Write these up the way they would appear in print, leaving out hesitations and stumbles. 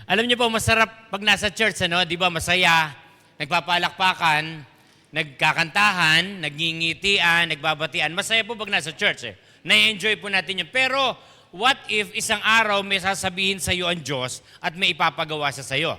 Alam niyo po, masarap pag nasa church, ano? Di ba, masaya, nagpapalakpakan, nagkakantahan, nagngingitian, nagbabatian. Masaya po pag nasa church, eh. Na-enjoy po natin yun. Pero, what if isang araw may sasabihin sa iyo ang Diyos at may ipapagawa siya sa iyo?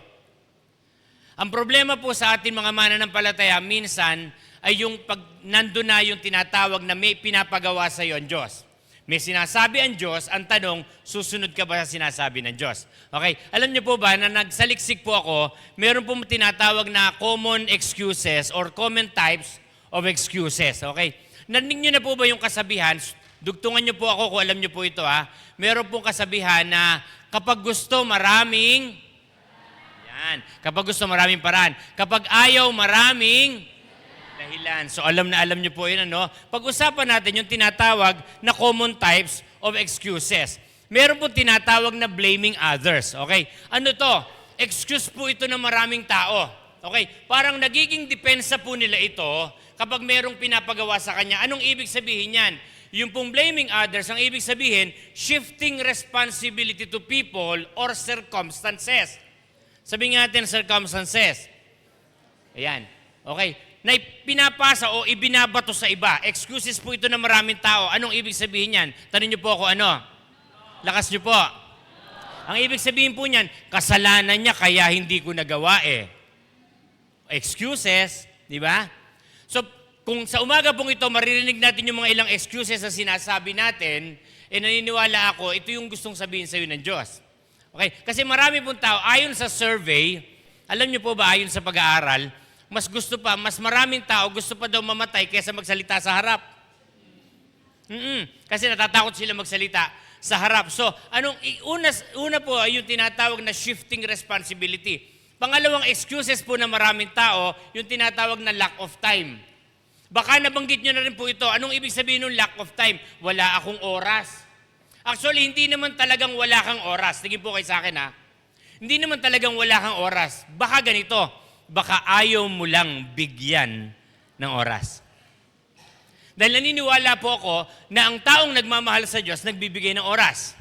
Ang problema po sa atin mga mananampalataya, minsan ay yung pag nandun na yung tinatawag na may pinapagawa sa iyo ang Diyos. May sinasabi ang Diyos, ang tanong, susunod ka ba sa sinasabi ng Diyos? Okay, alam niyo po ba na nagsaliksik po ako, meron po tinatawag na common excuses or common types of excuses. Okay, narinig niyo na po ba yung kasabihan? Dugtungan niyo po ako kung alam niyo po ito ha. Meron pong kasabihan na kapag gusto maraming, yan, kapag gusto maraming paraan. Kapag ayaw maraming dahilan. So alam na alam niyo po yun, ano? Pag-usapan natin yung tinatawag na common types of excuses. Meron po tinatawag na blaming others. Okay? Ano to? Excuse po ito ng maraming tao. Okay? Parang nagiging depensa po nila ito kapag merong pinapagawa sa kanya. Anong ibig sabihin yan? Yung pong blaming others, ang ibig sabihin, shifting responsibility to people or circumstances. Sabihin natin circumstances. Ayan. Okay? Na pinapasa o ibinabato sa iba. Excuses po ito ng maraming tao. Anong ibig sabihin yan? Tanong niyo po ako ano? Lakas niyo po. Ang ibig sabihin po niyan, kasalanan niya kaya hindi ko nagawa eh. Excuses, di ba? So, kung sa umaga pong ito, maririnig natin yung mga ilang excuses na sinasabi natin, naniniwala ako, ito yung gustong sabihin sa iyo ng Diyos. Okay? Kasi marami pong tao, ayon sa survey, alam niyo po ba, ayon sa pag-aaral, mas maraming tao gusto pa daw mamatay kaysa magsalita sa harap. Kasi natatakot sila magsalita sa harap. So, una po ay yung tinatawag na shifting responsibility. Pangalawang excuses po ng maraming tao, yung tinatawag na lack of time. Baka nabanggit nyo na rin po ito. Anong ibig sabihin ng lack of time? Wala akong oras. Actually, hindi naman talagang wala kang oras. Tingin po kayo sa akin ha. Hindi naman talagang wala kang oras. Baka ganito. Baka ayaw mo lang bigyan ng oras. Dahil naniniwala po ako na ang taong nagmamahal sa Diyos, nagbibigay ng oras.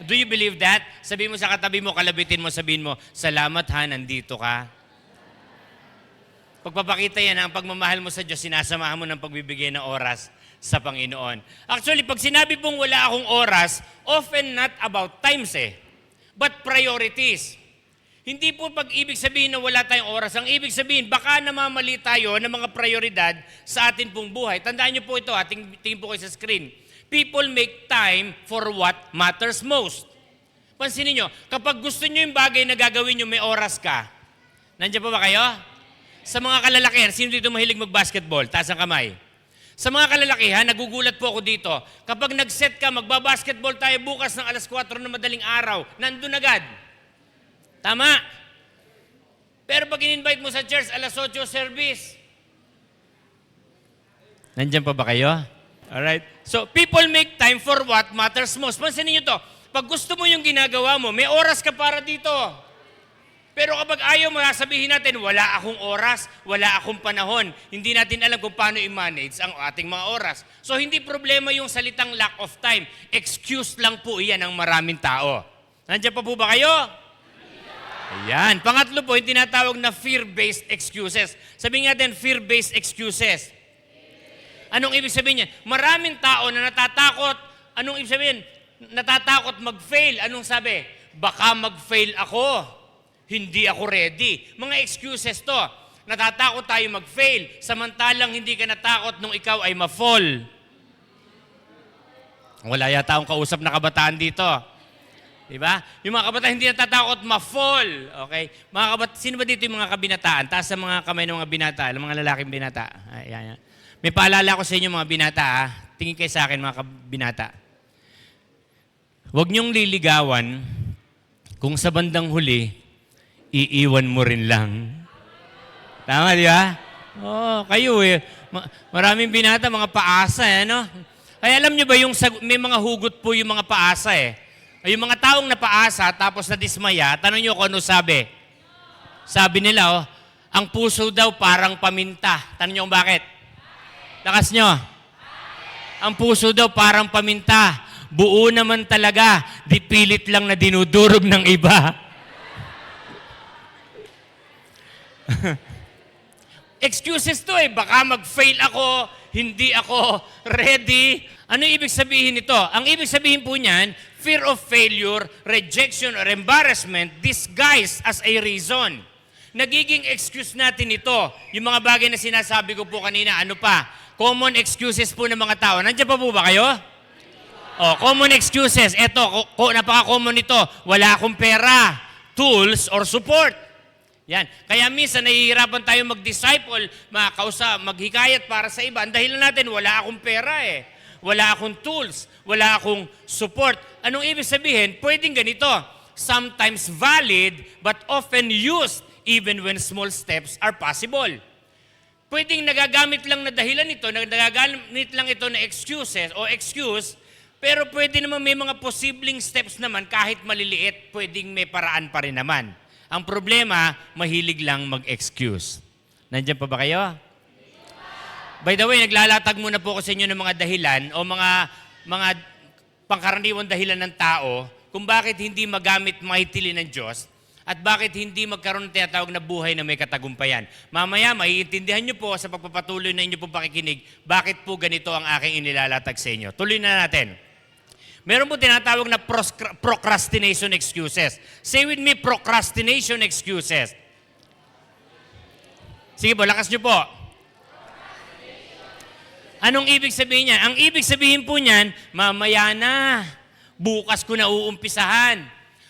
Do you believe that? Sabihin mo sa katabi mo, kalabitin mo, sabihin mo, salamat ha, nandito ka. Pagpapakita yan, ang pagmamahal mo sa Diyos, sinasamahan mo ng pagbibigay ng oras sa Panginoon. Actually, pag sinabi pong wala akong oras, often not about times but priorities. Hindi po pag-ibig sabihin na wala tayong oras. Ang ibig sabihin, baka namamali tayo ng mga prioridad sa atin pong buhay. Tandaan niyo po ito, tingin po kayo sa screen. People make time for what matters most. Pansinin niyo, kapag gusto niyo yung bagay na gagawin niyo, may oras ka. Nandiyan po ba kayo? Sa mga kalalakihan, sino dito mahilig mag-basketball? Taas ang kamay. Sa mga kalalakihan, nagugulat po ako dito. Kapag nag-set ka, magbabasketball tayo bukas ng alas 4 na madaling araw, nandun agad. Tama. Pero pag in-invite mo sa church, alas 8 service. Nandiyan pa ba kayo? Alright. So, people make time for what matters most. Pansinin niyo to. Pag gusto mo yung ginagawa mo, may oras ka para dito. Pero kapag ayaw mo, sabihin natin, wala akong oras, wala akong panahon. Hindi natin alam kung paano i-manage ang ating mga oras. So, hindi problema yung salitang lack of time. Excuse lang po iyan ng maraming tao. Nandiyan pa po ba kayo? Ayan. Pangatlo po, yung tinatawag na fear-based excuses. Sabihin natin, fear-based excuses. Anong ibig sabihin niya? Maraming tao na natatakot. Anong ibig sabihin? Natatakot mag-fail. Anong sabi? Baka mag-fail ako. Hindi ako ready. Mga excuses to. Natatakot tayo mag-fail. Samantalang hindi ka natakot nung ikaw ay ma-fall. Wala yata akong kausap na kabataan dito. Diba? Yung mga kabataan hindi natatakot ma-fall. Okay? Mga kabataan, sino ba dito yung mga kabinataan? Taas sa mga kamay ng mga binata, mga lalaking binata. Ayan. May paalala ko sa inyo mga binata. Tingin kayo sa akin mga kabinata. Huwag niyong liligawan kung sa bandang huli, iiwan mo rin lang. Tama, di ba? Oo, kayo maraming binata, mga paasa, no? Kaya alam niyo ba, may mga hugot po yung mga paasa Yung mga taong napaasa tapos nadismaya, tanong niyo kung ano sabi. Sabi nila, ang puso daw parang paminta. Tanong niyo kung bakit? Lakas niyo. Ang puso daw parang paminta. Buo naman talaga. Di pilit lang na dinudurog ng iba. Excuses to eh. Baka mag-fail ako, hindi ako ready. Ano ibig sabihin nito? Ang ibig sabihin po niyan, fear of failure, rejection, or embarrassment disguised as a reason. Nagiging excuse natin ito. Yung mga bagay na sinasabi ko po kanina, ano pa? Common excuses po ng mga tao. Nandiyan pa po ba kayo? Oh, common excuses. Ito, napaka-common nito. Wala akong pera, tools, or support. Yan. Kaya minsan nahihirapan tayo mag-disciple, maghikayat para sa iba. Ang dahilan natin, wala akong pera eh. Wala akong tools. Wala akong support. Anong ibig sabihin? Pwedeng ganito. Sometimes valid, but often used even when small steps are possible. Pwedeng nagagamit lang na dahilan ito, nagagamit lang ito na excuses o excuse, pero pwede naman may mga posibleng steps naman kahit maliliit, pwedeng may paraan pa rin naman. Ang problema, mahilig lang mag-excuse. Nandiyan pa ba kayo? By the way, naglalatag muna po ako sa inyo ng mga dahilan o mga pangkaraniwang dahilan ng tao kung bakit hindi magamit maitili ng Diyos at bakit hindi magkaroon ng tinatawag na buhay na may katagumpayan. Mamaya, maiintindihan nyo po sa pagpapatuloy na inyo pong pakikinig bakit po ganito ang aking inilalatag sa inyo. Tuloy na natin. Meron po tinatawag na procrastination excuses. Say with me, procrastination excuses. Sige po, lakas nyo po. Anong ibig sabihin niyan? Ang ibig sabihin po niyan, mamaya na, bukas ko na uumpisahan.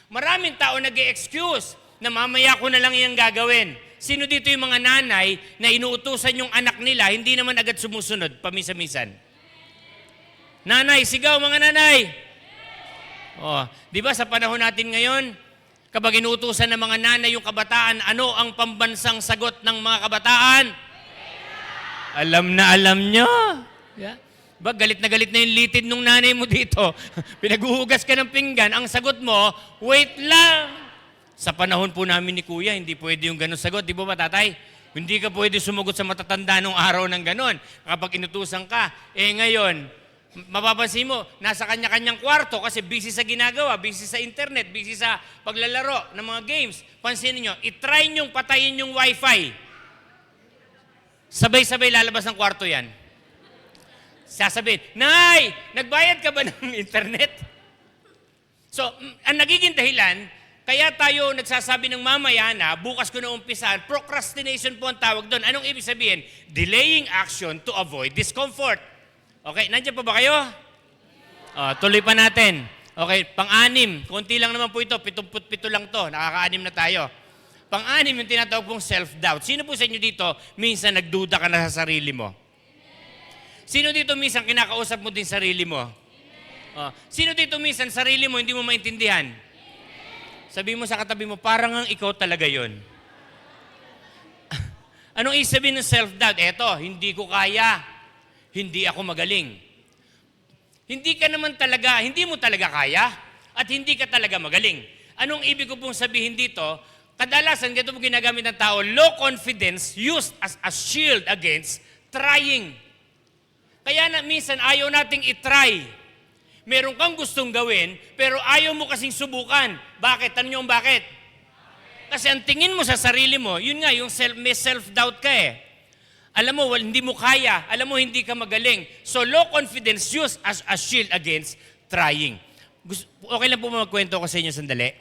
Maraming tao nag-e-excuse na mamaya ko na lang iyang gagawin. Sino dito yung mga nanay na inuutusan yung anak nila, hindi naman agad sumusunod, pamisa-misan? Nanay, sigaw mga nanay! Oh, di ba sa panahon natin ngayon, kapag inuutusan ng mga nanay yung kabataan, ano ang pambansang sagot ng mga kabataan? Alam na alam nyo. Yeah. Ba, galit na yung litid nung nanay mo dito. Pinaguhugas ka ng pinggan, ang sagot mo, wait lang. Sa panahon po namin ni Kuya, hindi pwede yung ganun sagot. Di ba ba, tatay? Hindi ka pwede sumagot sa matatanda nung araw ng ganun. Kapag inutusan ka, ngayon, mapapansin mo, nasa kanya-kanyang kwarto kasi busy sa ginagawa, busy sa internet, busy sa paglalaro ng mga games. Pansinin nyo, itry nyong patayin yung wifi. Sabay-sabay lalabas ng kwarto yan. Sasabihin, Nay, nagbayad ka ba ng internet? So, ang nagiging dahilan, kaya tayo nagsasabi ng mamaya na, bukas ko na umpisahan, procrastination po ang tawag doon. Anong ibig sabihin? Delaying action to avoid discomfort. Okay, nandiyan pa ba kayo? Tuloy pa natin. Okay, pang-anim. Kunti lang naman po ito. 77 lang to. Nakaka-anim na tayo. Pang-anim yung tinatawag pong self-doubt. Sino po sa inyo dito, minsan nagduda ka na sa sarili mo? Sino dito minsan kinakausap mo din sarili mo? Sino dito minsan sarili mo hindi mo maintindihan? Sabi mo sa katabi mo, parang ang ikaw talaga yon. Anong ibig sabihin ng self-doubt? Eto, hindi ko kaya. Hindi ako magaling. Hindi mo talaga kaya at hindi ka talaga magaling. Anong ibig ko pong sabihin dito? Kadalasan, ganito po ginagamit ng tao, low confidence used as a shield against trying. Kaya na minsan ayaw nating itry. Meron kang gustong gawin, pero ayaw mo kasing subukan. Bakit? Tanong nyo bakit? Kasi ang tingin mo sa sarili mo, yun nga, may self-doubt ka eh. Alam mo, hindi mo kaya. Alam mo, hindi ka magaling. So, low confidence used as a shield against trying. Okay lang po magkwento ko sa inyo sandali?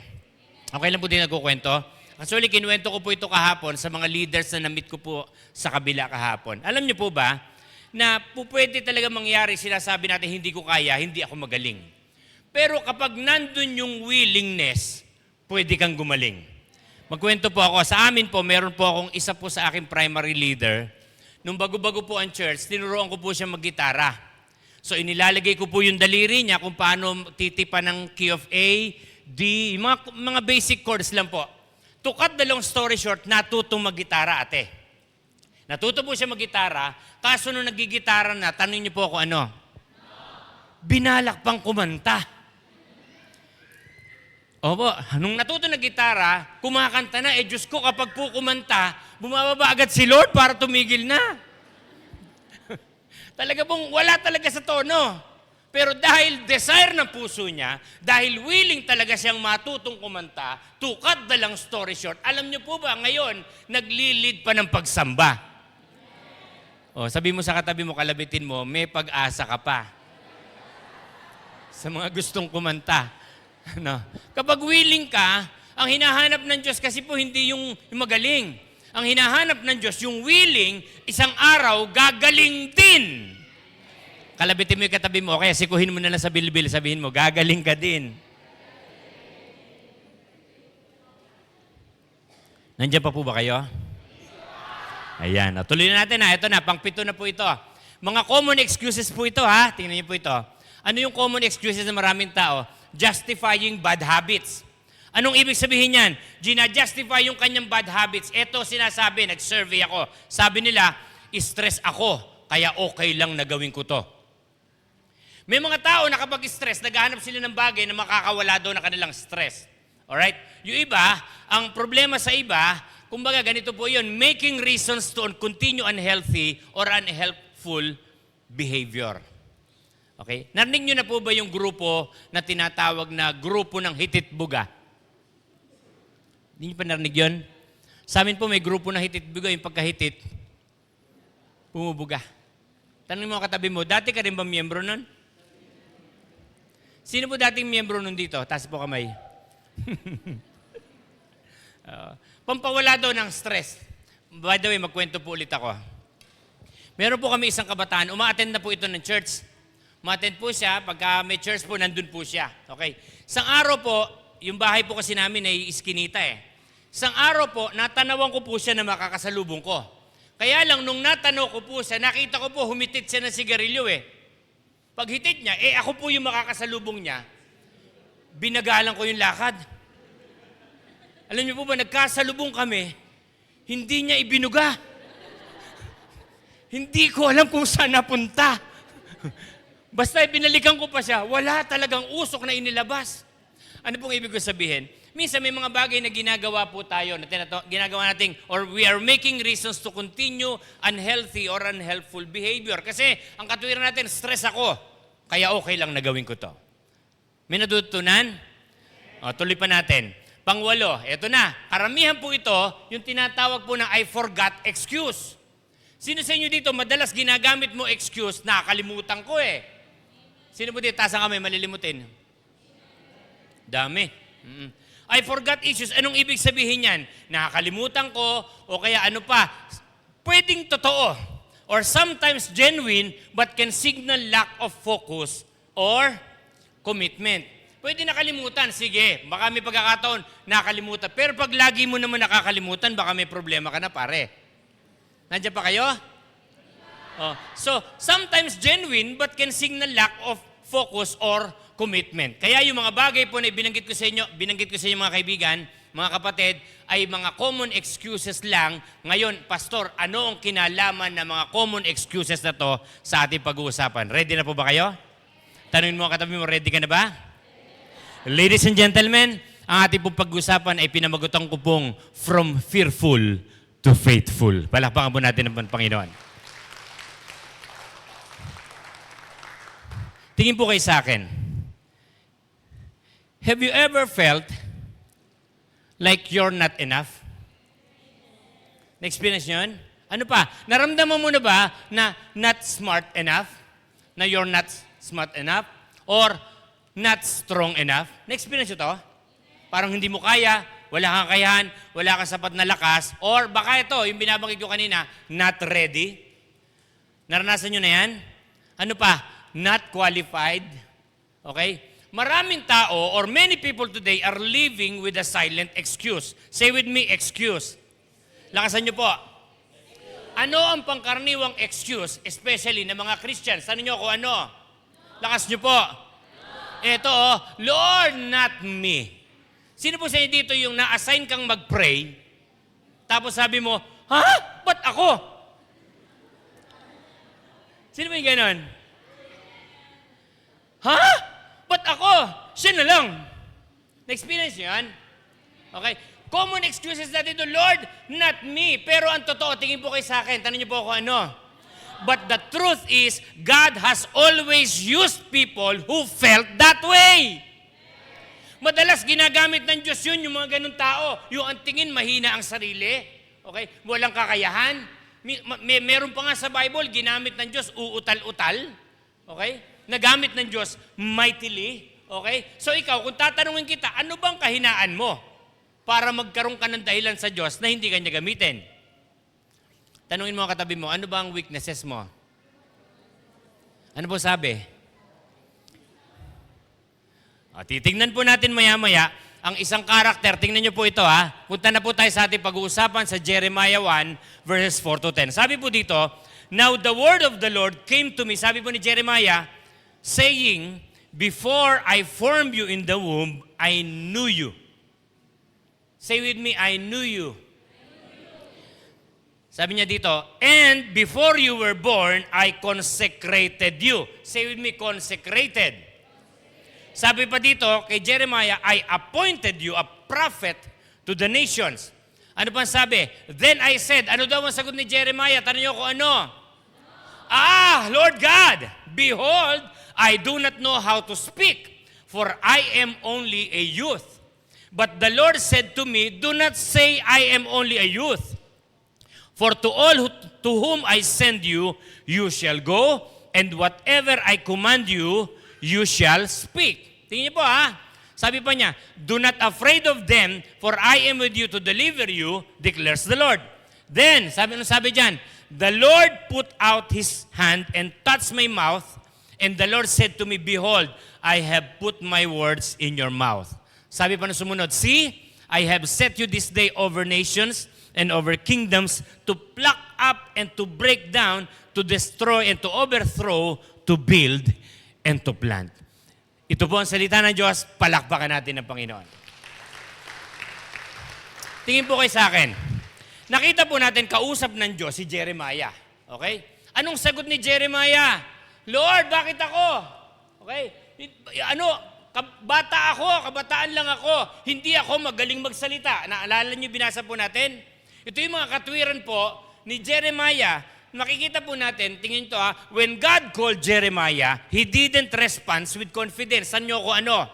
Okay lang po din nagkukwento? Actually, kinuwento ko po ito kahapon sa mga leaders na na-meet ko po sa kabila kahapon. Alam niyo po ba, na po pwede talaga mangyari, sinasabi natin, hindi ko kaya, hindi ako magaling. Pero kapag nandun yung willingness, pwede kang gumaling. Magkwento po ako. Sa amin po, meron po akong isa po sa aking primary leader. Nung bago-bago po ang church, tinuruan ko po siya mag-gitara. So inilalagay ko po yung daliri niya kung paano titipan ng key of A, D, mga basic chords lang po. To cut the long story short, natutong mag-gitara ate. Natuto po siya mag-gitara, kaso nung nagigitara na, tanong niyo po ako ano? Binalak pang kumanta. Opo, nung natuto na gitara, kumakanta na, Diyos ko, kapag po kumanta, bumababa agad si Lord para tumigil na. Talaga pong wala talaga sa tono. Pero dahil desire ng puso niya, dahil willing talaga siyang matutong kumanta, to cut the long story short, alam niyo po ba, ngayon, naglilid pa ng pagsamba. O, sabi mo sa katabi mo, kalabitin mo, may pag-asa ka pa. Sa mga gustong kumanta. No? Kapag willing ka, ang hinahanap ng Diyos kasi po hindi yung magaling. Ang hinahanap ng Diyos, yung willing, isang araw, gagaling din. Kalabitin mo yung katabi mo, kaya sikuhin mo na lang sa bilbil, sabihin mo, gagaling ka din. Nandiyan pa po ba kayo? Ayan, tuloy na natin ha. Ito na, pang-pito na po ito. Mga common excuses po ito ha. Tingnan niyo po ito. Ano yung common excuses ng maraming tao? Justifying bad habits. Anong ibig sabihin yan? Gina-justify yung kanyang bad habits. Ito sinasabi, nag-survey ako. Sabi nila, stress ako, kaya okay lang na gawin ko to. May mga tao na kapag stress, naghahanap sila ng bagay na makakawala daw na kanilang stress. Alright? Yung iba, ang problema sa iba, kumbaga ganito po yun, making reasons to continue unhealthy or unhelpful behavior. Okay? Narinig nyo na po ba yung grupo na tinatawag na grupo ng hititbuga? Hindi nyo pa narinig yun? Sa amin po may grupo ng hititbuga, yung pagkahitit, bumubuga. Tanong mo katabi mo, dati ka rin ba miyembro nun? Sino po dating miyembro nun dito? Taas po kamay. Pampawala daw ng stress. By the way, magkwento po ulit ako. Meron po kami isang kabataan, uma-attend na po ito ng church. Ma-attend po siya, pagka may church po, nandun po siya. Okay. Isang araw po, yung bahay po kasi namin ay iskinita eh. Isang araw po, natanawan ko po siya na makakasalubong ko. Kaya lang, nung natanaw ko po siya, nakita ko po humitit siya ng sigarilyo eh. Pag hitit niya, ako po yung makakasalubong niya, binagalan ko yung lakad. Alam niyo po ba, nagkasalubong kami, hindi niya ibinuga. Hindi ko alam kung saan napunta. Basta binalikan ko pa siya, wala talagang usok na inilabas. Ano pong ibig ko sabihin? Minsan may mga bagay na ginagawa po tayo, na ginagawa natin, or we are making reasons to continue unhealthy or unhelpful behavior. Kasi ang katuwiran natin, stress ako, kaya okay lang na gawin ko to. May natutunan? O, tuloy pa natin. Pangwalo, eto na. Karamihan po ito, yung tinatawag po ng I forgot excuse. Sino sa inyo dito, madalas ginagamit mo excuse, nakakalimutan ko eh. Sino po dito, taas ang kamay, malilimutin? Dami. I forgot issues. Anong ibig sabihin yan? Nakakalimutan ko o kaya ano pa? Pwedeng totoo or sometimes genuine but can signal lack of focus or commitment. Pwede nakalimutan. Sige, baka may pagkakataon nakalimutan. Pero pag lagi mo naman nakakalimutan, baka may problema ka na pare. Nandiyan pa kayo? Oh. So, sometimes genuine but can signal lack of focus or commitment. Kaya yung mga bagay po na binanggit ko sa inyo mga kaibigan, mga kapatid, ay mga common excuses lang. Ngayon, Pastor, ano ang kinalaman ng mga common excuses na to sa ating pag-uusapan? Ready na po ba kayo? Tanungin mo ang katabi mo, ready ka na ba? Ladies and gentlemen, ang ating pong pag-uusapan ay pinamagutan ko pong from fearful to faithful. Palakpakan po natin ang Panginoon. Tingin po kayo sa akin. Have you ever felt like you're not enough? Na-experience nyo yun? Ano pa? Naramdaman mo na ba na not smart enough? Na you're not smart enough? Or not strong enough? Na-experience nyo to? Parang hindi mo kaya, wala kang kakayahan, wala kang sapat na lakas, or baka ito, yung binabanggit ko kanina, not ready? Naranasan nyo na yan? Ano pa? Not qualified? Okay? Maraming tao or many people today are living with a silent excuse. Say with me, excuse. Lakasan niyo po. Ano ang pangkaraniwang excuse, especially ng mga Christians? Tanong niyo ako ano? Lakas niyo po. Ito, Lord, not me. Sino po sa inyo dito yung na-assign kang mag-pray, tapos sabi mo, ha? Ba't ako? Sino ba yung ganon? Ha? Ba't ako? Siya na lang. Na-experience nyo yan? Okay? Common excuses natin to, Lord, not me. Pero ang totoo, tingin po kayo sa akin. Tanong niyo po ako ano? But the truth is, God has always used people who felt that way. Madalas ginagamit ng Diyos yun, yung mga ganun tao. Yung ang tingin, mahina ang sarili. Okay? Walang kakayahan. Meron pa nga sa Bible, ginamit ng Diyos, uutal-utal. Okay? Nagamit ng Diyos, mightily. Okay? So ikaw, kung tatanungin kita, ano bang kahinaan mo para magkaroon ka ng dahilan sa Diyos na hindi kanya gamitin? Tanungin mo ang katabi mo, ano ba ang weaknesses mo? Ano po sabi? Titignan po natin maya-maya ang isang karakter. Tingnan niyo po ito ha. Punta na po tayo sa ating pag-uusapan sa Jeremiah 1 verses 4 to 10. Sabi po dito, now the word of the Lord came to me, sabi po ni Jeremiah, saying, before I formed you in the womb, I knew you. Say with me, I knew you. Sabi niya dito, and before you were born, I consecrated you. Say with me, consecrated. Sabi pa dito kay Jeremiah, I appointed you a prophet to the nations. Ano pa sabi? Then I said, ano daw ang sagot ni Jeremiah? Tanong niyo kung ano? Lord God, behold, I do not know how to speak, for I am only a youth. But the Lord said to me, do not say I am only a youth. For to all to whom I send you, you shall go, and whatever I command you, you shall speak. Tingnan niyo po ha. Sabi pa niya, do not afraid of them, for I am with you to deliver you, declares the Lord. Then, sabi diyan, the Lord put out His hand and touched my mouth, and the Lord said to me, behold, I have put my words in your mouth. Sabi pa na sumunod, see, I have set you this day over nations and over kingdoms to pluck up and to break down, to destroy and to overthrow, to build and to plant. Ito po ang salita ng Diyos, palakpakan natin ng Panginoon. Tingin po kayo sa akin. Nakita po natin kausap ng Diyos si Jeremiah. Okay? Anong sagot ni Jeremiah? Lord, bakit ako? Okay? Kabataan lang ako. Hindi ako magaling magsalita. Naalala niyo, binasa po natin? Ito yung mga katwiran po ni Jeremiah. Makikita po natin, tingin to when God called Jeremiah, He didn't respond with confidence. San nyo ko ano?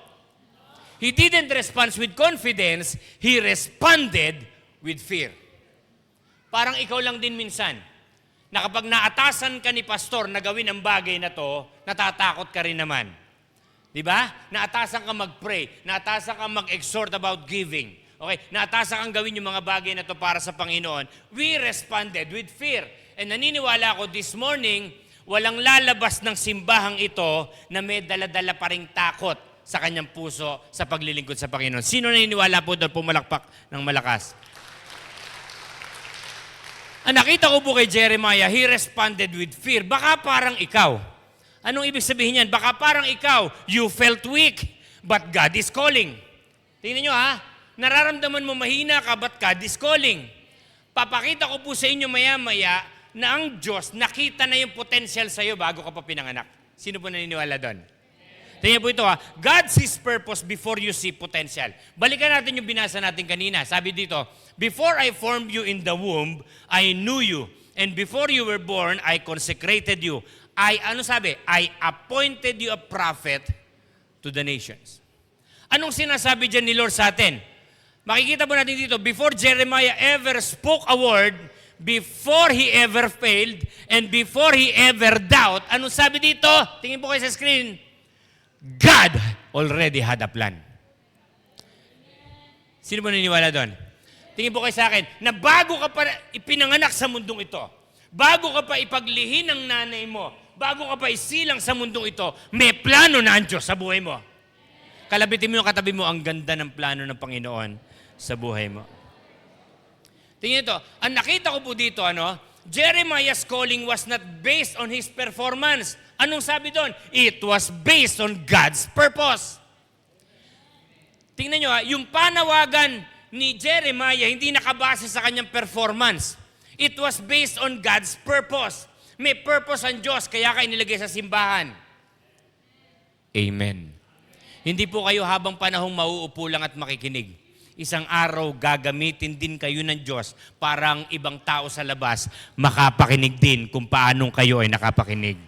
He didn't respond with confidence, He responded with fear. Parang ikaw lang din minsan, na kapag naatasan ka ni pastor na gawin ang bagay na to, natatakot ka rin naman. Diba? Naatasan ka mag-pray, naatasan ka mag-exhort about giving. Okay, naatasan kang gawin yung mga bagay na to para sa Panginoon. We responded with fear. And naniniwala ako this morning, walang lalabas ng simbahang ito na may dala-dala pa ring takot sa kanyang puso sa paglilingkod sa Panginoon. Sino naniniwala po doon? Pumalakpak ng malakas. Nakita ko po kay Jeremiah, he responded with fear. Baka parang ikaw. Anong ibig sabihin yan? Baka parang ikaw, you felt weak, but God is calling. Tingnan nyo ha. Nararamdaman mo mahina ka, but God is calling. Papakita ko po sa inyo maya-maya na ang Diyos nakita na yung potential sa iyo bago ka pa pinanganak. Sino po naniniwala doon? Tingnan po ito ha. God sees purpose before you see potential. Balikan natin yung binasa natin kanina. Sabi dito, before I formed you in the womb, I knew you. And before you were born, I consecrated you. I appointed you a prophet to the nations. Anong sinasabi dyan ni Lord sa atin? Makikita po natin dito, before Jeremiah ever spoke a word, before he ever failed, and before he ever doubt, anong sabi dito? Tingin po kayo sa screen. God already had a plan. Sino po naniniwala doon? Tingin po kayo sa akin, na bago ka pa ipinanganak sa mundong ito, bago ka pa ipaglihin ng nanay mo, bago ka pa isilang sa mundong ito, may plano na ang Diyos sa buhay mo. Kalabitin mo yung katabi mo, ang ganda ng plano ng Panginoon sa buhay mo. Tingnan ito, ang nakita ko po dito, Jeremiah's calling was not based on his performance. Anong sabi doon? It was based on God's purpose. Tingnan nyo yung panawagan ni Jeremiah hindi nakabase sa kanyang performance. It was based on God's purpose. May purpose ang Diyos, kaya ka inilagay sa simbahan. Amen. Hindi po kayo habang panahong mauupo lang at makikinig. isang araw gagamitin din kayo ng Diyos para ang ibang tao sa labas makapakinig din kung paanong kayo ay nakapakinig.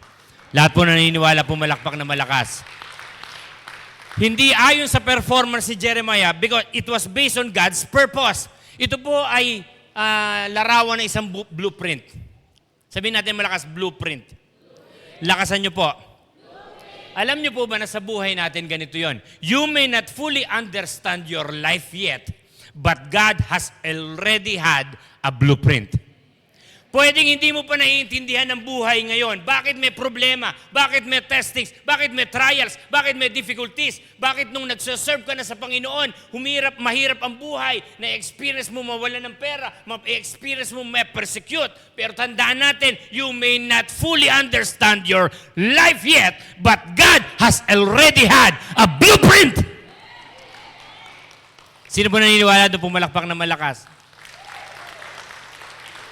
Lahat po naniniwala, pumalakpak na malakas. Hindi ayon sa performance ni Jeremiah because it was based on God's purpose. Ito po ay larawan ng isang blueprint. Sabihin natin malakas, blueprint. Lakasan nyo po. Alam niyo po ba na sa buhay natin ganito yon? You may not fully understand your life yet, but God has already had a blueprint. Pwedeng hindi mo pa naiintindihan ang buhay ngayon. Bakit may problema? Bakit may testings? Bakit may trials? Bakit may difficulties? Bakit nung nagsaserve ka na sa Panginoon, mahirap ang buhay, na-experience mo mawala ng pera, ma-experience mo may persecute. Pero tandaan natin, you may not fully understand your life yet, but God has already had a blueprint. Sino po naniniwala doon pumalakpak na malakas?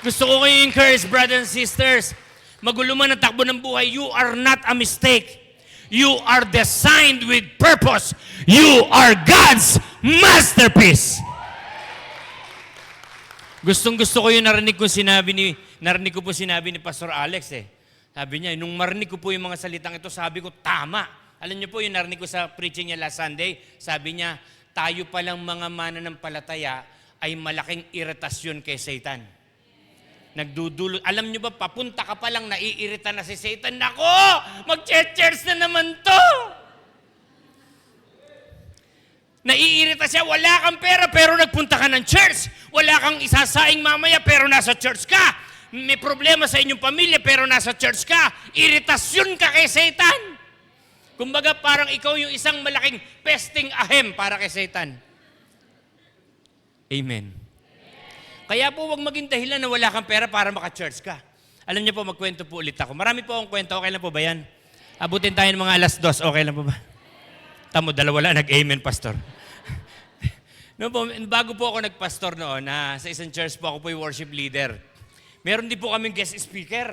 Gusto ko kayo encourage, brothers and sisters. Magulo man ang takbo ng buhay, you are not a mistake. You are designed with purpose. You are God's masterpiece. Gustong-gusto ko yung narinig ko po sinabi ni Pastor Alex eh. Sabi niya, nung marinig ko po yung mga salitang ito, sabi ko, tama. Alam niyo po yung narinig ko sa preaching niya last Sunday, sabi niya, tayo palang mga mananampalataya ay malaking iritasyon kay Satan. Nagdudulo. Alam nyo ba, papunta ka pa lang, naiirita na si Satan. Nako! Mag-church na naman to! Naiirita siya, wala kang pera pero nagpunta ka ng church. Wala kang isasaing mamaya pero nasa church ka. May problema sa inyong pamilya pero nasa church ka. Iritasyon ka kay Satan. Kumbaga parang ikaw yung isang malaking pesting ahem para kay Satan. Amen. Kaya po wag maging dahilan na wala kang pera para maka-church ka. Alam niyo po, magkwento po ulit ako. Marami po akong kwento. Okay lang po ba yan? Abutin tayo ng mga 2:00. Okay lang po ba? Tamo, dalawa lang nag-amen, pastor. No po, bago po ako nagpastor noon, sa isang church po, ako po yung worship leader. Meron din po kaming guest speaker.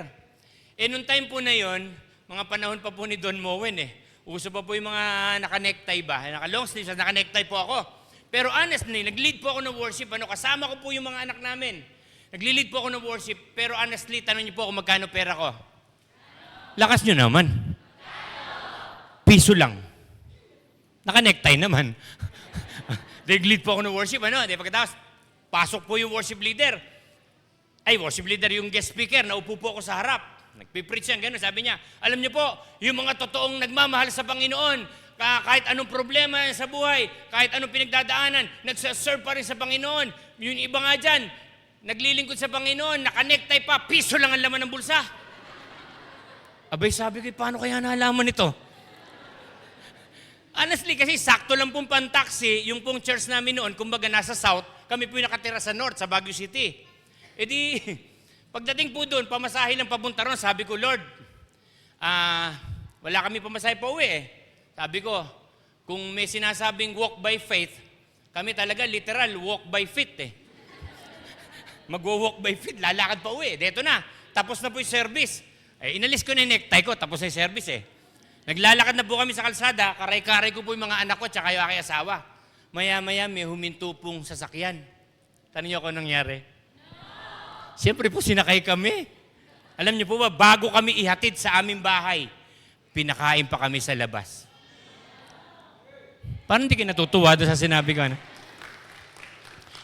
Nung time po na yon, mga panahon pa po ni Don Moen Uso pa po yung mga naka-necktie ba? Naka-long sleeves, naka-necktie po ako. Pero honestly, nag-lead po ako ng worship. Kasama ko po yung mga anak namin. Nag-lead po ako ng worship. Pero honestly, tanong niyo po kung magkano pera ko. Lakas niyo naman. Piso lang. Naka-necktie naman. Nag-lead po ako ng worship. Pagkatapos, pasok po yung worship leader. Worship leader yung guest speaker. Naupo po ako sa harap. Nagpipreach yan, gano'n. Sabi niya, alam niyo po, yung mga totoong nagmamahal sa Panginoon, kahit anong problema sa buhay, kahit anong pinagdadaanan, nagsaserve pa rin sa Panginoon. Yung iba nga dyan, naglilingkod sa Panginoon, naka-necktie pa, piso lang ang laman ng bulsa. Abay, sabi ko, paano kaya nalaman ito? Honestly, kasi sakto lang pong pan-taxi, yung pong church namin noon, kumbaga nasa south, kami po yung nakatira sa north, sa Baguio City. Pagdating po doon, pamasahe lang papunta ron, sabi ko, Lord, wala kami pamasahe pa uwi Sabi ko, kung may sinasabing walk by faith, kami talaga literal walk by feet Magwo-walk by feet, lalakad pa uwi. Deto na, tapos na po yung service. Inalis ko na yung necktie ko, tapos na yung service Naglalakad na po kami sa kalsada, karay-karay ko po yung mga anak ko, tsaka yung aking asawa. Maya-maya may huminto pong sasakyan. Tanong niyo kung nangyari? Siyempre po sinakay kami. Alam niyo po ba, bago kami ihatid sa aming bahay, pinakain pa kami sa labas. Parang hindi ka natutuwa doon sa sinabi ko.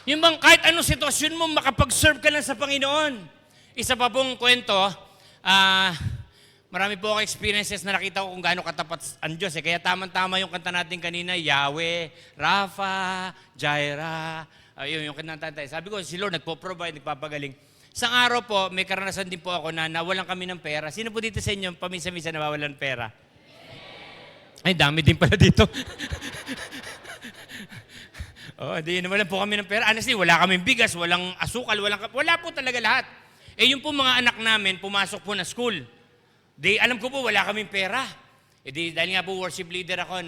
Yung bang kahit anong sitwasyon mo, makapag-serve ka lang sa Panginoon. Isa pa pong kwento, marami po ako experiences na nakita ko kung gaano katapat ang Diyos. Kaya tama-tama yung kanta natin kanina, Yahweh, Rapha, Jireh. Yung kanta natin. Sabi ko, si Lord nagpo-provide, nagpapagaling. Isang araw po, may karanasan din po ako na nawalan kami ng pera. Sino po dito sa inyo, paminsan-minsan nawawalan ng pera? Ay, dami din pala dito. Di nawalan po kami ng pera. Honestly, wala kaming bigas, walang asukal, wala po talaga lahat. Yung po mga anak namin, pumasok po na school. Alam ko po, wala kaming pera. Dahil nga po worship leader ako,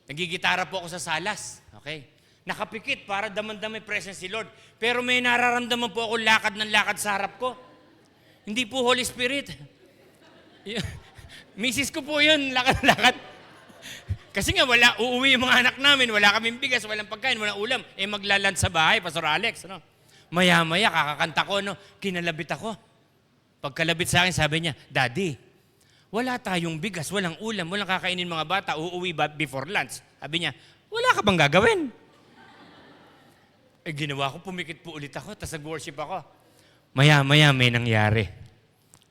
nagigitara po ako sa salas. Okay? Nakapikit para damandam may presence si Lord. Pero may nararamdaman po ako lakad ng lakad sa harap ko. Hindi po Holy Spirit. Misis ko po yun, lakad-lakad. Kasi nga, uuwi yung mga anak namin, wala kaming bigas, walang pagkain, walang ulam. Maglaland sa bahay, Pastor Alex. No? Maya-maya, kakakanta ko, no? Kinalabit ako. Pagkalabit sa akin, sabi niya, Daddy, wala tayong bigas, walang ulam, walang kakainin mga bata, uuwi ba before lunch? Sabi niya, wala ka bang gagawin? Ginawa ko, pumikit po ulit ako, tapos nag-worship ako. Maya-maya, may nangyari.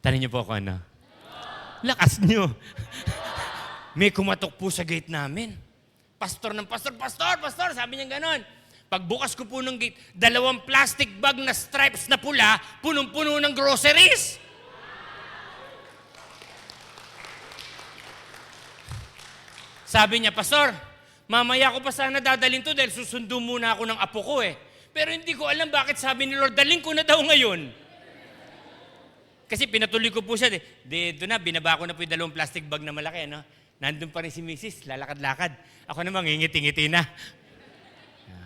Tanong niyo po ako ano? Lakas niyo. May kumatok po sa gate namin. Pastor, sabi niya ganon. Pagbukas ko po ng gate, 2 plastic bag na stripes na pula, punong-puno ng groceries. Sabi niya, Pastor, mamaya ko pa sana dadalhin to dahil susundo muna ako ng apo ko eh. Pero hindi ko alam bakit sabi ni Lord, dalhin ko na daw ngayon. Kasi pinatuloy ko po siya. Dito na, binaba ko na po yung 2 plastic bag na malaki. No? Nandun pa rin si Mrs. Lalakad-lakad. Ako naman, ngingiti-ngiti na.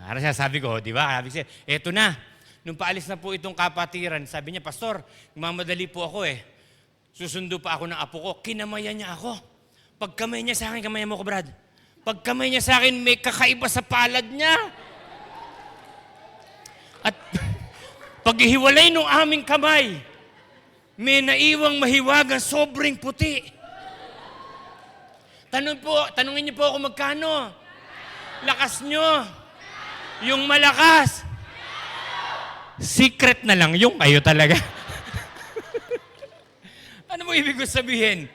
Ano siya, sabi ko, di ba? Sabi siya, eto na. Nung paalis na po itong kapatiran, sabi niya, Pastor, mamadali po ako eh. Susundo pa ako ng apo ko. Kinamayan niya ako. Pagkamay niya sa akin, kamayan mo ko, Brad. Pagkamay niya sa akin, may kakaiba sa palad niya. At paghihiwalay ng aming kamay, may naiwang mahiwagang sobrang puti. Tanungin niyo po ako magkano? Lakas niyo. Yung malakas. Secret na lang yung kayo talaga. Ano mo ibig sabihin?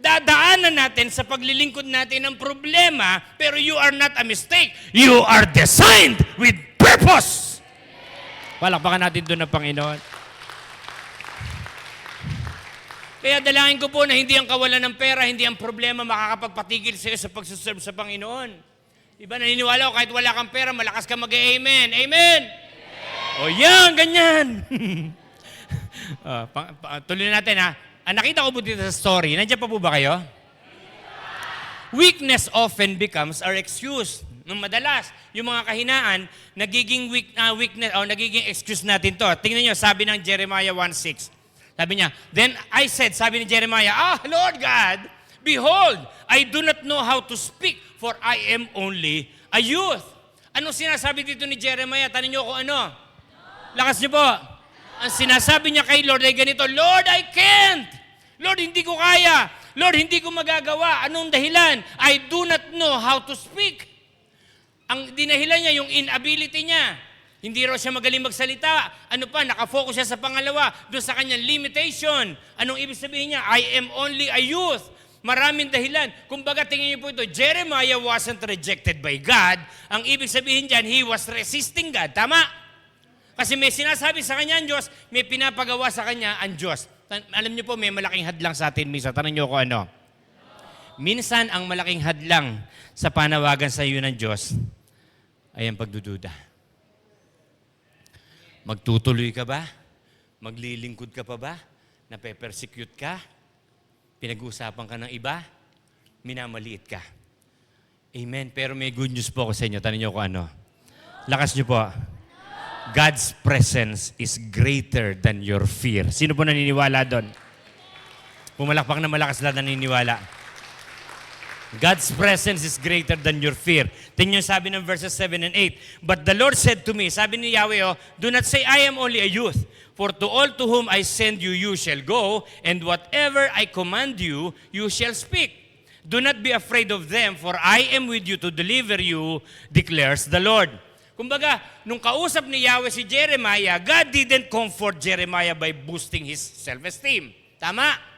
Dadaanan natin sa paglilingkod natin ng problema, pero you are not a mistake. You are designed with purpose. Palakpakan natin doon ng Panginoon. Kaya dalangin ko po na hindi ang kawalan ng pera, hindi ang problema makakapagpatigil sa iyo sa pagsuserve sa Panginoon. Diba, naniniwala ko kahit wala kang pera, malakas ka mag-amen. Amen! O yan, ganyan. Tuloy na natin ha. Nakita ko po dito sa story. Nandiyan pa po ba kayo? Weakness often becomes our excuse. Madalas, yung mga kahinaan, nagiging weakness, o nagiging excuse natin to. Tingnan nyo, sabi ng Jeremiah 1:6. Sabi niya, then I said, sabi ni Jeremiah, Lord God, behold, I do not know how to speak, for I am only a youth. Anong sinasabi dito ni Jeremiah? Tanong niyo kung ano? Lakas niyo po. Ang sinasabi niya kay Lord ay ganito, Lord, I can't. Lord, hindi ko kaya. Lord, hindi ko magagawa. Anong dahilan? I do not know how to speak. Ang dinahilan niya, yung inability niya. Hindi raw siya magaling magsalita. Ano pa, nakafocus siya sa pangalawa, doon sa kanyang limitation. Anong ibig sabihin niya? I am only a youth. Maraming dahilan. Kumbaga, tingin niyo po ito, Jeremiah wasn't rejected by God. Ang ibig sabihin diyan, he was resisting God. Tama? Kasi may sinasabi sa kanya ang Diyos, may pinapagawa sa kanya ang Diyos. Alam niyo po, may malaking hadlang sa atin, Misa. Tanong niyo ko ano? Minsan, ang malaking hadlang sa panawagan sa iyo ng Diyos ay ang pagdududa. Magtutuloy ka ba? Maglilingkod ka pa ba? Nape-persecute ka? Pinag-uusapan ka ng iba? Minamaliit ka? Amen. Pero may good news po ako sa inyo. Tanong niyo ko ano? Lakas niyo po. God's presence is greater than your fear. Sino po naniniwala doon? Pumalakpak na malakas lahat naniniwala. God's presence is greater than your fear. Tingnan sabi ng verses 7 and 8. But the Lord said to me, sabi ni Yahweh, do not say, I am only a youth. For to all to whom I send you, you shall go, and whatever I command you, you shall speak. Do not be afraid of them, for I am with you to deliver you, declares the Lord. Kumbaga, nung kausap ni Yahweh si Jeremiah, God didn't comfort Jeremiah by boosting his self-esteem. Tama?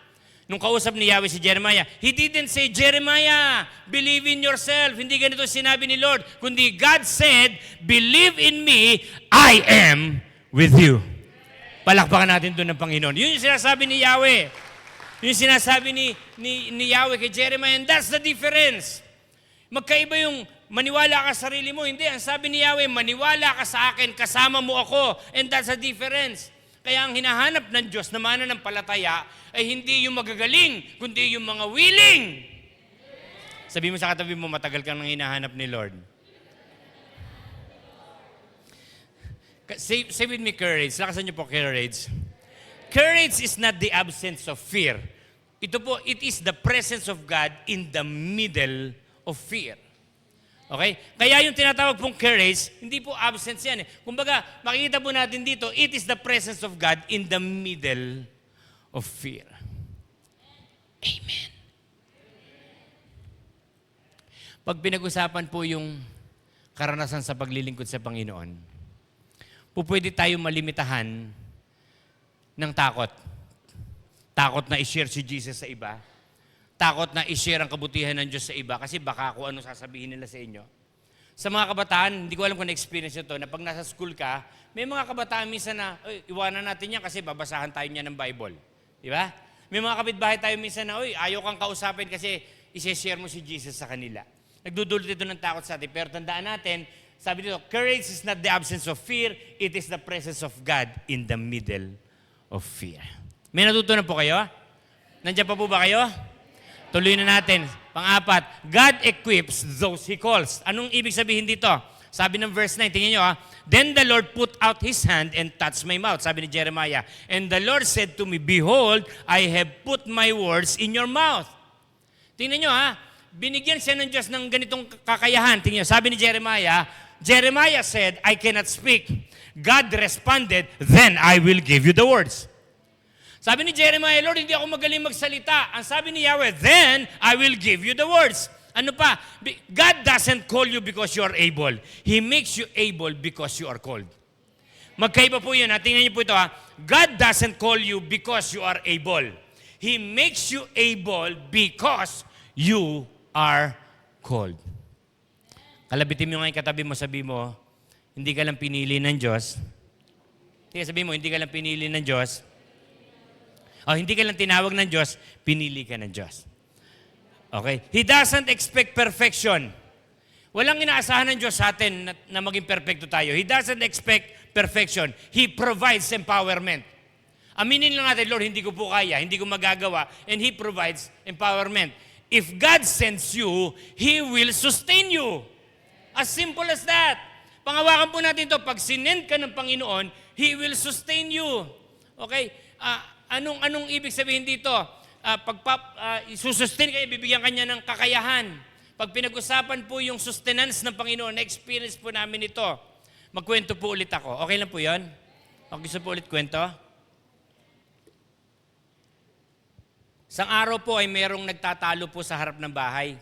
Nung kausap ni Yahweh si Jeremiah, He didn't say, Jeremiah, believe in yourself. Hindi ganito sinabi ni Lord. Kundi God said, believe in me, I am with you. Palakpakan natin doon ng Panginoon. Yun yung sinasabi ni Yahweh. Yun yung sinasabi ni Yahweh kay Jeremiah, and that's the difference. Magkaiba yung maniwala ka sa sarili mo. Hindi, ang sabi ni Yahweh, maniwala ka sa akin, kasama mo ako. And that's the difference. Kaya ang hinahanap ng Diyos na mananampalataya ay hindi yung magagaling, kundi yung mga willing. Sabi mo sa katabi mo, matagal kang nang hinahanap ni Lord. Say with me, courage. Lakasan niyo po, courage. Courage is not the absence of fear. Ito po, it is the presence of God in the middle of fear. Okay? Kaya yung tinatawag pong courage, hindi po absence yan. Kumbaga, makikita po natin dito, it is the presence of God in the middle of fear. Amen. Pag pinag-usapan po yung karanasan sa paglilingkod sa Panginoon, pwede tayo malimitahan ng takot. Takot na i-share si Jesus sa iba. Takot na i-share ang kabutihan ng Diyos sa iba kasi baka kung ano sasabihin nila sa inyo. Sa mga kabataan, hindi ko alam kung na-experience nyo to, na pag nasa school ka, may mga kabataan minsan na, iwanan natin yan kasi babasahan tayo niya ng Bible. Di ba? May mga kapitbahay tayo minsan na, ayaw kang kausapin kasi isi-share mo si Jesus sa kanila. Nagdudulot ito ng takot sa atin. Pero tandaan natin, sabi dito, courage is not the absence of fear, it is the presence of God in the middle of fear. May natutunan po kayo? Nandiyan pa po ba kayo? Tuloy na natin. Pang-apat, God equips those He calls. Anong ibig sabihin dito? Sabi ng verse 9, tingnan nyo Then the Lord put out His hand and touched my mouth. Sabi ni Jeremiah, and the Lord said to me, Behold, I have put my words in your mouth. Tingnan nyo binigyan siya ng Diyos ng ganitong kakayahan. Tingnan nyo, sabi ni Jeremiah, Jeremiah said, I cannot speak. God responded, then I will give you the words. Sabi ni Jeremiah, Lord, hindi ako magaling magsalita. Ang sabi ni Yahweh, then I will give you the words. Ano pa? God doesn't call you because you are able. He makes you able because you are called. Magkaiba po yun. Tingnan niyo po ito. God doesn't call you because you are able. He makes you able because you are called. Kalabitin mo ngayon katabi mo, sabi mo, hindi ka lang pinili ng Diyos. Sabi mo, hindi ka lang pinili ng Diyos. Hindi ka lang tinawag ng Diyos, pinili ka ng Diyos. Okay? He doesn't expect perfection. Walang inaasahan ng Diyos sa atin na maging perfecto tayo. He doesn't expect perfection. He provides empowerment. Aminin lang natin, Lord, hindi ko po kaya, hindi ko magagawa, and He provides empowerment. If God sends you, He will sustain you. As simple as that. Pangawakan po natin ito, pag sinend ka ng Panginoon, He will sustain you. Okay? Anong ibig sabihin dito? Susustain kayo, bibigyan kanya ng kakayahan. Pag pinag-usapan po yung sustenance ng Panginoon, na-experience po namin ito. Magkwento po ulit ako. Okay lang po yun? Gusto po ulit kwento? Isang araw po ay mayroong nagtatalo po sa harap ng bahay.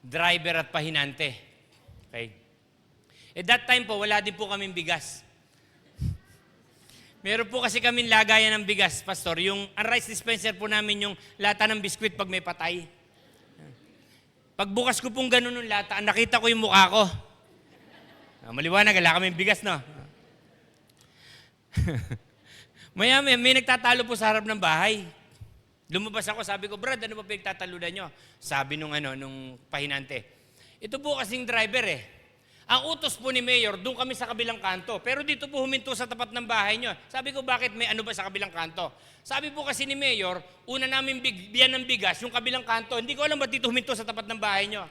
Driver at pahinante. Okay? At that time po, wala din po kaming bigas. Meron po kasi kaming lagayan ng bigas, Pastor. Yung rice dispenser po namin, yung lata ng biskwit pag may patay. Pagbukas ko pong ganun ng lata, nakita ko yung mukha ko. Maliwanag, wala kaming bigas, no? may nagtatalo po sa harap ng bahay. Lumabas ako, sabi ko, Brad, ano ba pinagtatalunan nyo? Sabi nung pahinante. Ito po kasing driver Ang utos po ni Mayor, doon kami sa kabilang kanto. Pero dito po huminto sa tapat ng bahay nyo. Sabi ko, bakit may ano ba sa kabilang kanto? Sabi po kasi ni Mayor, una namin bigyan ng bigas, yung kabilang kanto. Hindi ko alam ba't dito huminto sa tapat ng bahay nyo.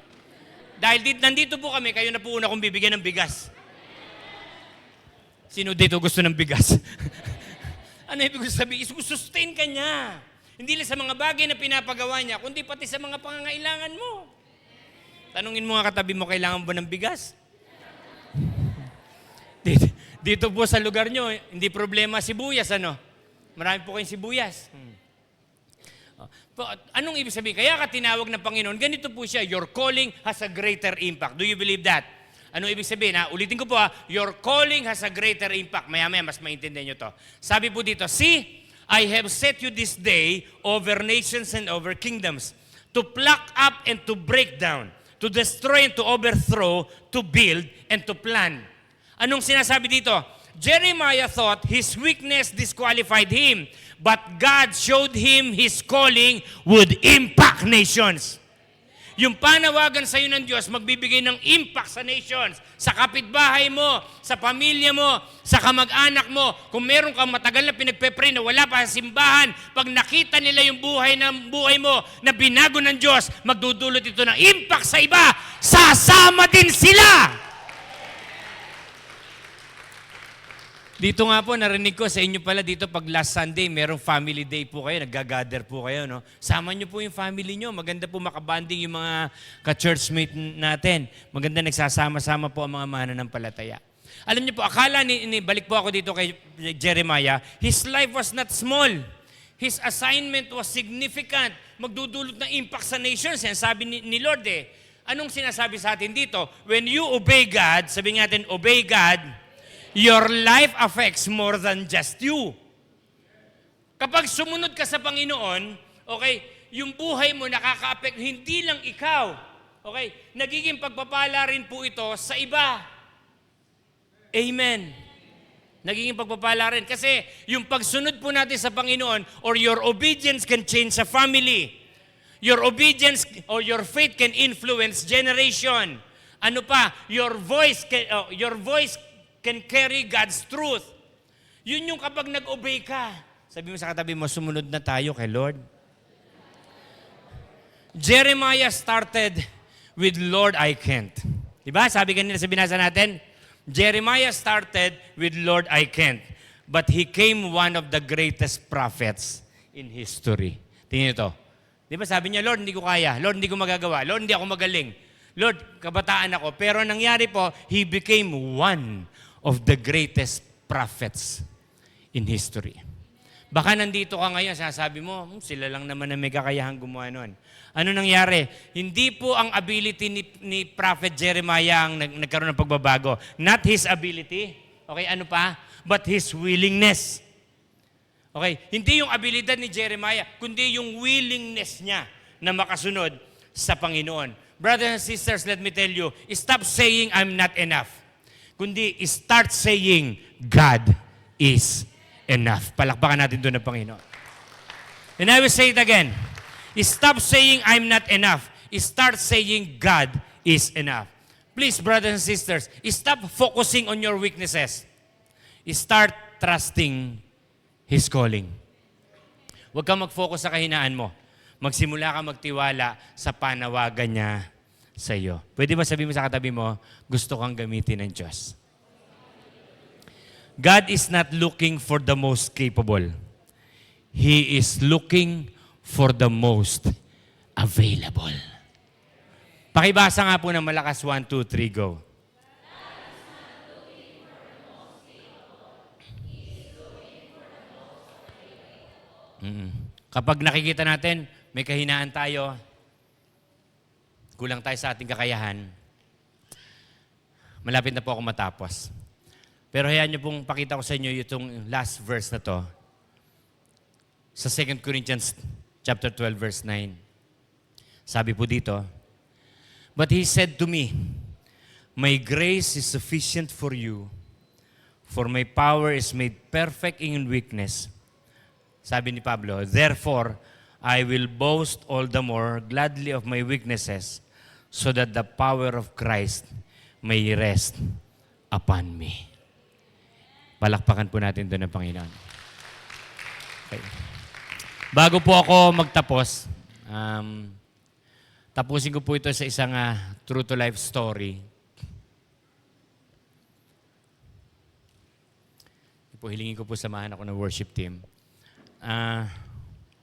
Dahil nandito po kami, kayo na po una kong bibigyan ng bigas. Sino dito gusto ng bigas? Ano ibig sabihin? Sustain ka niya. Hindi lang sa mga bagay na pinapagawa niya, kundi pati sa mga pangangailangan mo. Tanungin mo nga katabi mo, kailangan ba ng bigas? Dito po sa lugar nyo, hindi problema sibuyas, ano? Marami po kayong sibuyas. Anong ibig sabihin? Kaya ka tinawag ng Panginoon, ganito po siya, your calling has a greater impact. Do you believe that? Anong ibig sabihin? Ulitin ko po, your calling has a greater impact. Maya-maya, mas maintindihan nyo to. Sabi po dito, see, I have set you this day over nations and over kingdoms, to pluck up and to break down, to destroy and to overthrow, to build and to plan. Anong sinasabi dito? Jeremiah thought his weakness disqualified him, but God showed him his calling would impact nations. Yung panawagan sa iyo ng Diyos, magbibigay ng impact sa nations, sa kapitbahay mo, sa pamilya mo, sa kamag-anak mo. Kung meron kang matagal na pinagpe-pray na wala pa sa simbahan, pag nakita nila yung buhay mo na binago ng Diyos, magdudulot ito ng impact sa iba, sasama din sila. Dito nga po, narinig ko sa inyo pala dito pag last Sunday, merong family day po kayo, nag-gather po kayo, no? Sama niyo po yung family niyo. Maganda po makabanding yung mga ka-churchmate natin. Maganda nagsasama-sama po ang mga mananampalataya. Alam niyo po, akala balik po ako dito kay Jeremiah, his life was not small. His assignment was significant. Magdudulot ng impact sa nations. Yan sabi ni Lord eh. Anong sinasabi sa atin dito? When you obey God, sabi natin, obey God, your life affects more than just you. Kapag sumunod ka sa Panginoon, okay, yung buhay mo nakaka-affect, hindi lang ikaw. Okay, nagiging pagpapala rin po ito sa iba. Amen. Nagiging pagpapala rin. Kasi yung pagsunod po natin sa Panginoon or your obedience can change a family. Your obedience or your faith can influence generation. Ano pa? Your voice can carry God's truth. Yun yung kapag nag-obey ka. Sabi mo sa katabi mo, sumunod na tayo kay Lord. Jeremiah started with Lord, I can't. Diba? Sabi kanina sa binasa natin, Jeremiah started with Lord, I can't. But he came one of the greatest prophets in history. Tingnan ito. Di ba sabi niya, Lord, hindi ko kaya. Lord, hindi ko magagawa. Lord, hindi ako magaling. Lord, kabataan ako. Pero nangyari po, he became one of the greatest prophets in history. Baka nandito ka ngayon, sasabi mo, sila lang naman na may kakayahang gumawa nun. Ano nangyari? Hindi po ang ability ni Prophet Jeremiah ang nagkaroon ng pagbabago. Not his ability. Okay, ano pa? But his willingness. Okay, hindi yung abilidad ni Jeremiah, kundi yung willingness niya na makasunod sa Panginoon. Brothers and sisters, let me tell you, stop saying I'm not enough. Kundi start saying God is enough. Palakpakan natin doon ng Panginoon. And I will say it again. Stop saying I'm not enough. Start saying God is enough. Please, brothers and sisters, stop focusing on your weaknesses. Start trusting His calling. Huwag kang mag-focus sa kahinaan mo. Magsimula ka magtiwala sa panawagan niya sa iyo. Pwede ba sabihin mo sa katabi mo, gusto kang gamitin ng Diyos? God is not looking for the most capable. He is looking for the most available. Pakibasa nga po ng malakas. 1, 2, 3, go. Kapag nakikita natin, may kahinaan tayo, kulang tayo sa ating kakayahan, malapit na po ako matapos. Pero hayaan niyo pong pakita ko sa inyo itong last verse na to. Sa 2 Corinthians chapter 12, verse 9. Sabi po dito, but he said to me, my grace is sufficient for you, for my power is made perfect in weakness. Sabi ni Pablo, therefore, I will boast all the more gladly of my weaknesses, so that the power of Christ may rest upon me. Palakpakan po natin doon ng Panginoon. Okay. Bago po ako magtapos, tapusin ko po ito sa isang true to life story. Hilingin ko po samahan ako ng worship team.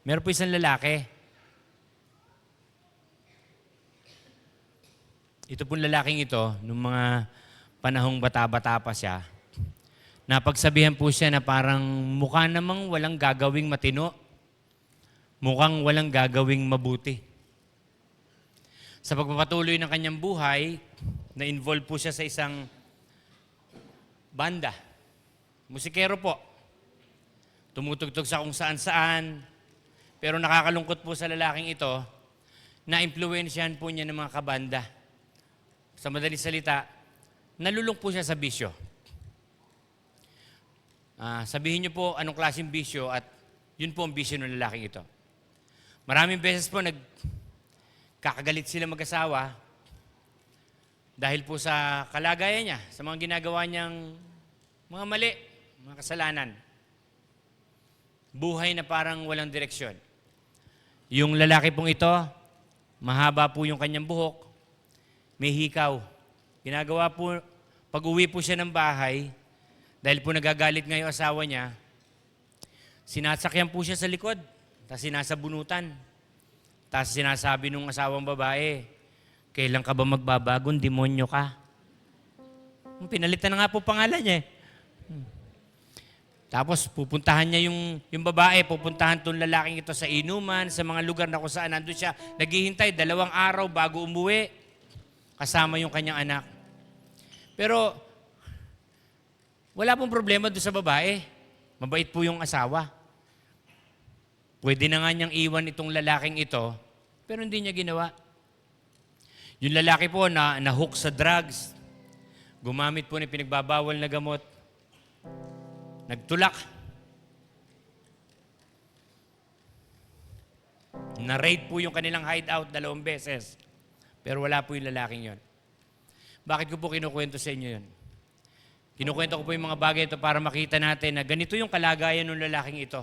Meron po isang lalaki. Ito pong lalaking ito, nung mga panahong bata-bata pa siya, napagsabihan po siya na parang mukha namang walang gagawing matino. Mukhang walang gagawing mabuti. Sa pagpapatuloy ng kanyang buhay, na-involve po siya sa isang banda. Musikero po. Tumutugtog sa kung saan-saan. Pero nakakalungkot po sa lalaking ito, na-impluwensyahan po niya ng mga kabanda. Sa madaling salita, nalulung po siya sa bisyo. Sabihin niyo po anong klaseng bisyo at yun po ang bisyo ng lalaking ito. Maraming beses po nagkakagalit sila mag-asawa dahil po sa kalagayan niya, sa mga ginagawa niyang mga mali, mga kasalanan. Buhay na parang walang direksyon. Yung lalaki pong ito, mahaba po yung kanyang buhok, may hikaw. Ginagawa po, pag uwi po siya ng bahay, Dahil po nagagalit nga yung asawa niya, sinasakyan po siya sa likod, tapos sinasabunutan. Tapos sinasabi nung asawang babae, kailan ka ba magbabagong demonyo ka? Pinalitan na nga po pangalan niya eh. Tapos pupuntahan niya yung babae, pupuntahan tong lalaking ito sa inuman, sa mga lugar na kung saan nandun siya. Naghihintay 2 araw bago umuwi, kasama yung kanyang anak. Pero wala pong problema doon sa babae. Mabait po yung asawa. Pwede na nga niyang iwan itong lalaking ito, pero hindi niya ginawa. Yung lalaki po na hook sa drugs, gumamit po ng pinagbabawal na gamot, nagtulak, na-raid po yung kanilang hideout 2 beses, pero wala po yung lalaking yon. Bakit ko po kinukwento sa inyo yun? Kinukwento ko po yung mga bagay ito para makita natin na ganito yung kalagayan ng lalaking ito.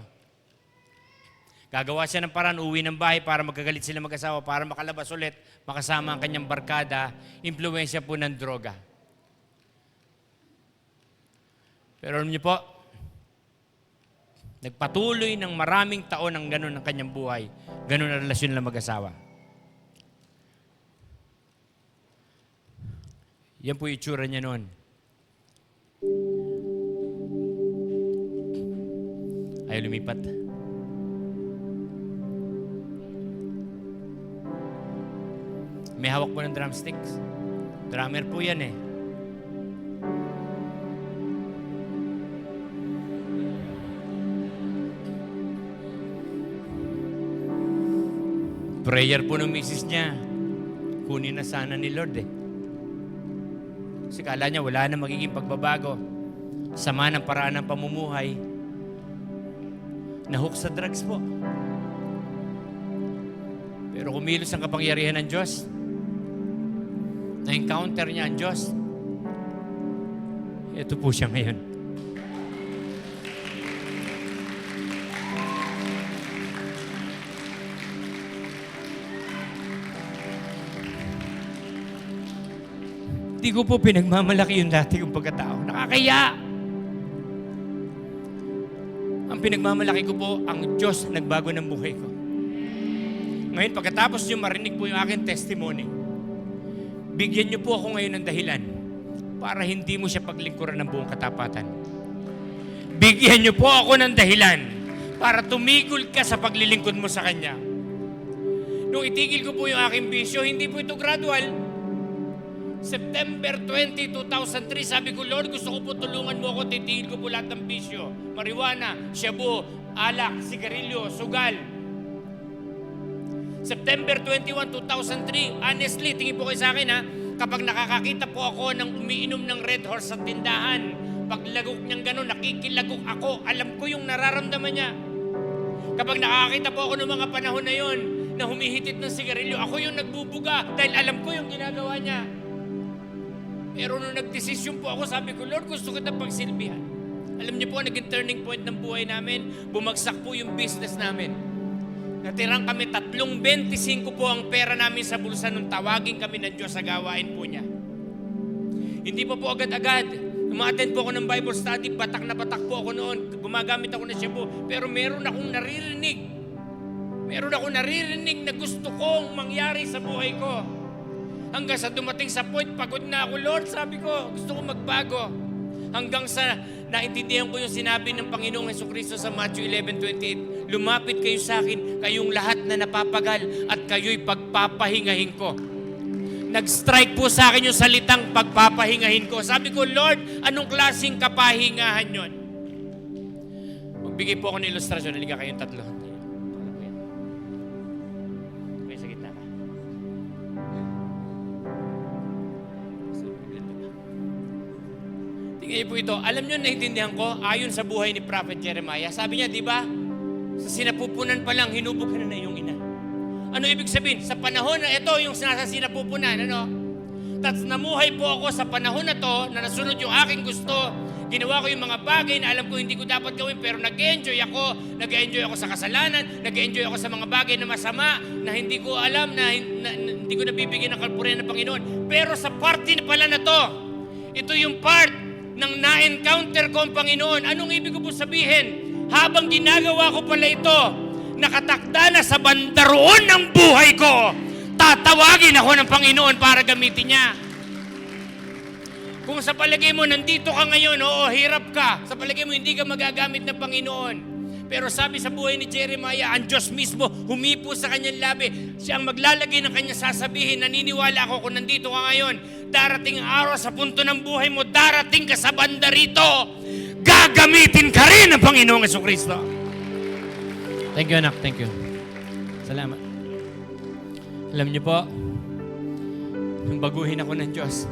Gagawa siya ng paraan, uwi ng bahay para magkagalit sila mag-asawa, para makalabas ulit, makasama ang kanyang barkada, impluwensya po ng droga. Pero alam niyo po, nagpatuloy ng maraming taon ng ganun ang kanyang buhay, ganun ang relasyon ng mag-asawa. Yan po yung itsura niya noon. Ayaw lumipat. May hawak po ng drumsticks. Drummer po yan eh. Prayer po ng misis niya. Kunin na sana ni Lord eh. Kasi kala niya wala na magiging pagbabago. Sama ng paraan ng pamumuhay. Nahook sa drugs po. Pero kumilos ang kapangyarihan ng Diyos. Na-encounter niya ang Diyos. Ito po siya ngayon. Hindi ko po pinagmamalaki yung dati kong pagkatao. Nakakaya! Ang pinagmamalaki ko po, ang Diyos nagbago ng buhay ko. Ngayon, pagkatapos nyo marinig po yung aking testimony, bigyan nyo po ako ngayon ng dahilan para hindi mo siya paglingkuran ng buong katapatan. Bigyan nyo po ako ng dahilan para tumigil ka sa paglilingkod mo sa Kanya. Nung itigil ko po yung aking bisyo, hindi po ito gradual. September 20, 2003, sabi ko, Lord, gusto ko po tulungan mo ako, titigil ko po lahat ng bisyo. Marijuana, shabu, alak, sigarilyo, sugal. September 21, 2003, honestly, tingin po kayo sa akin ha, kapag nakakakita po ako ng umiinom ng Red Horse sa tindahan, pag lagok niyang gano'n, nakikilagok ako, alam ko yung nararamdaman niya. Kapag nakakita po ako ng mga panahon na yon, na humihitit ng sigarilyo, ako yung nagbubuga dahil alam ko yung ginagawa niya. Pero nung nagdesisyon po ako, sabi ko, Lord, gusto kita pagsilbihan. Alam niyo po, naging turning point ng buhay namin, bumagsak po yung business namin. Natirang kami 3.25 po ang pera namin sa bulsa nung tawagin kami ng Diyos sa gawain po niya. Hindi pa po agad-agad. Uma-attend po ako ng Bible study, batak na batak po ako noon. Gumagamit ako ng shabu. Pero meron akong naririnig. Meron akong naririnig na gusto kong mangyari sa buhay ko. Hanggang sa dumating sa point, pagod na ako, Lord, sabi ko, gusto ko magbago. Hanggang sa naintindihan ko yung sinabi ng Panginoong Jesucristo sa Matthew 11:28, lumapit kayo sa akin, kayong lahat na napapagal at kayo'y pagpapahingahin ko. Nag-strike po sa akin yung salitang pagpapahingahin ko. Sabi ko, Lord, anong klaseng kapahingahan yon? Magbigay po ako ng ilustrasyon. Halika kayong tatlo. May sa gitna ka. Tingnan po ito. Alam nyo, naiintindihan ko, ayon sa buhay ni Prophet Jeremiah, sabi niya, di ba, sa sinapupunan pa lang, hinubog ka na na iyong ina. Ano ibig sabihin? Sa panahon na ito, yung nasa sinapupunan, ano? Tapos namuhay po ako sa panahon na to, na nasunod yung aking gusto, ginawa ko yung mga bagay na alam ko hindi ko dapat gawin, pero nag-enjoy ako sa kasalanan, nag-enjoy ako sa mga bagay na masama, na hindi ko alam, na hindi ko nabibigyan ng kalpurihan ng Panginoon. Pero sa party na pala na to, ito yung part nang na-encounter ko ang Panginoon. Anong ibig ko po sabihin? Habang ginagawa ko pala ito, nakatakda na sa bandaroon ng buhay ko, tatawagin ako ng Panginoon para gamitin niya. Kung sa palagay mo, nandito ka ngayon, oo, hirap ka. Sa palagay mo, hindi ka magagamit ng Panginoon. Pero sabi sa buhay ni Jeremiah, ang Diyos mismo humipo sa kanyang labi. Siya ang maglalagay ng kanyang sasabihin. Naniniwala ako kung nandito ka ngayon, darating araw sa punto ng buhay mo, darating ka sa banda rito, gagamitin ka rin ng Panginoong Jesucristo. Thank you, anak. Thank you. Salamat. Alam niyo po, nung baguhin ako ng Diyos,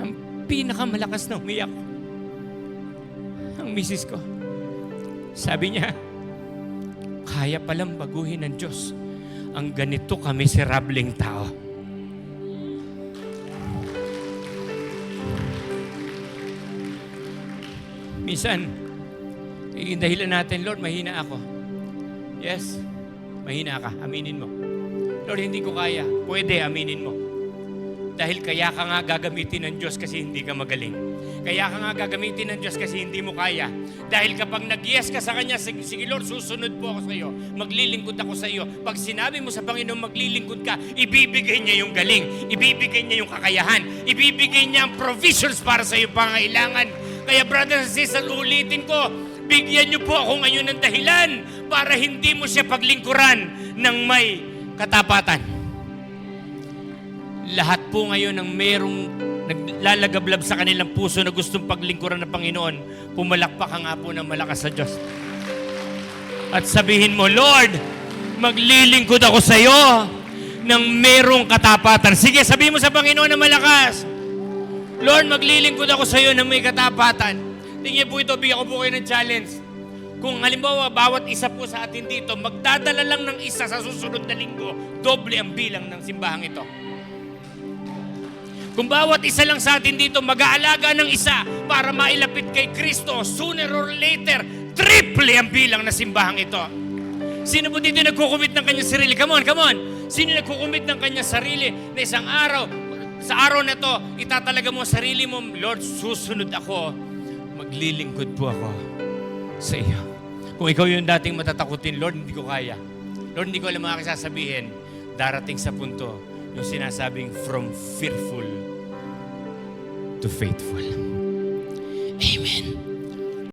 ang pinakamalakas na umiyak, ang misis ko. Sabi niya, kaya palang baguhin ng Diyos ang ganito kamiserableng tao. Minsan, yung dahilan natin, Lord, mahina ako. Yes, mahina ka. Aminin mo. Lord, hindi ko kaya. Pwede, aminin mo. Dahil kaya ka nga gagamitin ng Diyos kasi hindi ka magaling. Kaya ka nga gagamitin ng Diyos kasi hindi mo kaya. Dahil kapag nag-yes ka sa Kanya, sige Lord, susunod po ako sa iyo. Maglilingkod ako sa iyo. Pag sinabi mo sa Panginoon, maglilingkod ka, ibibigay niya yung galing. Ibibigay niya yung kakayahan. Ibibigay niya ang provisions para sa iyo pangailangan. Kaya brothers and sisters, ulitin ko, bigyan niyo po ako ngayon ng dahilan para hindi mo siya paglingkuran ng may katapatan. Lahat po ngayon ng merong naglalagablab sa kanilang puso na gustong paglingkuran ng Panginoon, pumalakpak ka nga po ng malakas sa Diyos. At sabihin mo, Lord, maglilingkod ako sa iyo ng merong katapatan. Sige, sabihin mo sa Panginoon na malakas, Lord, maglilingkod ako sa iyo ng may katapatan. Tingnan po ito, bigyan ko po kayo ng challenge. Kung halimbawa, bawat isa po sa atin dito, magdadala lang ng isa sa susunod na linggo, doble ang bilang ng simbahang ito. Kung bawat isa lang sa atin dito, mag-aalaga ng isa para mailapit kay Kristo, sooner or later, triple ang bilang na simbahang ito. Sino po dito nagkukumit ng kanyang sarili? Come on, come on. Sino nagkukumit ng kanyang sarili na isang araw, sa araw na to, itatalaga mo sarili mo, Lord, susunod ako, maglilingkod po ako sa iyo. Kung ikaw yung dating matatakutin, Lord, hindi ko kaya. Lord, hindi ko alam mga kasasabihin. Darating sa punto, yung sinasabing from fearful to faithful. Amen.